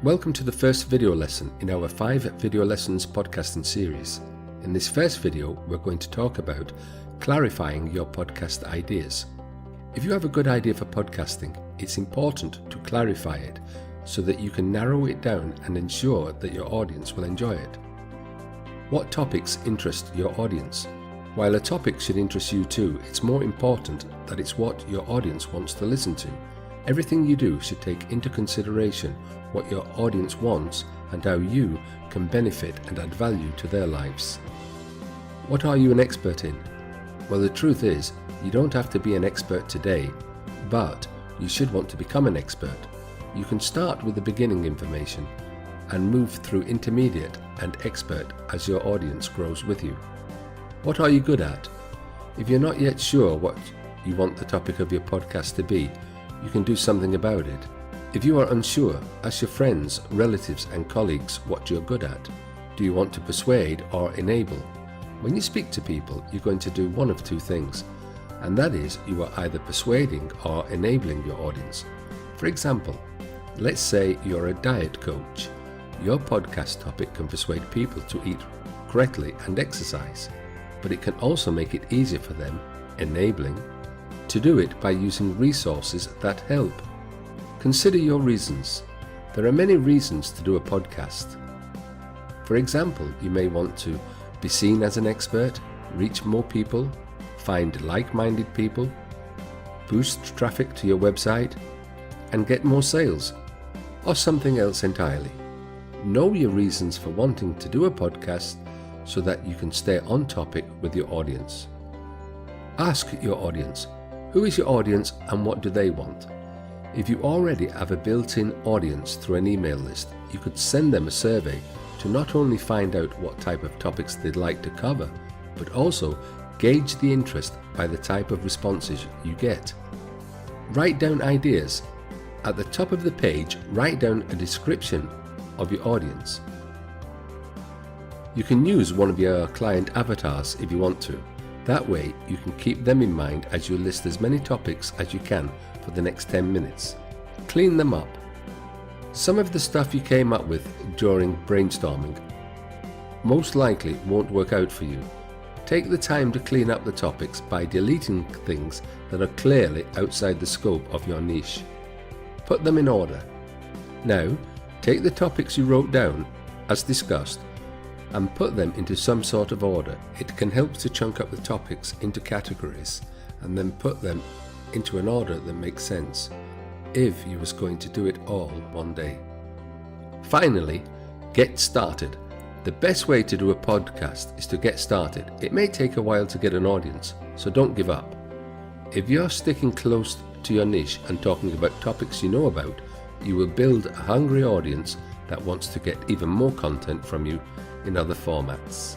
Welcome to the first video lesson in our 5 video lessons podcasting series. In this first video, we're going to talk about clarifying your podcast ideas. If you have a good idea for podcasting, it's important to clarify it so that you can narrow it down and ensure that your audience will enjoy it. What topics interest your audience? While a topic should interest you too, it's more important that it's what your audience wants to listen to. Everything you do should take into consideration what your audience wants and how you can benefit and add value to their lives. What are you an expert in? Well, the truth is, you don't have to be an expert today, but you should want to become an expert. You can start with the beginning information and move through intermediate and expert as your audience grows with you. What are you good at? If you're not yet sure what you want the topic of your podcast to be, you can do something about it. If you are unsure, ask your friends, relatives and colleagues what you're good at. Do you want to persuade or enable? When you speak to people, you're going to do one of two things, and that is you are either persuading or enabling your audience. For example, let's say you're a diet coach. Your podcast topic can persuade people to eat correctly and exercise, but it can also make it easier for them, enabling, to do it by using resources that help. Consider your reasons. There are many reasons to do a podcast. For example, you may want to be seen as an expert, reach more people, find like-minded people, boost traffic to your website, and get more sales, or something else entirely. Know your reasons for wanting to do a podcast so that you can stay on topic with your audience. Ask your audience, who is your audience and what do they want? If you already have a built-in audience through an email list, you could send them a survey to not only find out what type of topics they'd like to cover, but also gauge the interest by the type of responses you get. Write down ideas. At the top of the page, write down a description of your audience. You can use one of your client avatars if you want to. That way, you can keep them in mind as you list as many topics as you can for the next 10 minutes. Clean them up. Some of the stuff you came up with during brainstorming most likely won't work out for you. Take the time to clean up the topics by deleting things that are clearly outside the scope of your niche. Put them in order. Now, take the topics you wrote down, as discussed, and put them into some sort of order. It can help to chunk up the topics into categories and then put them into an order that makes sense if you was going to do it all one day. Finally, get started. The best way to do a podcast is to get started. It may take a while to get an audience, so don't give up. If you're sticking close to your niche and talking about topics you know about, you will build a hungry audience that wants to get even more content from you in other formats.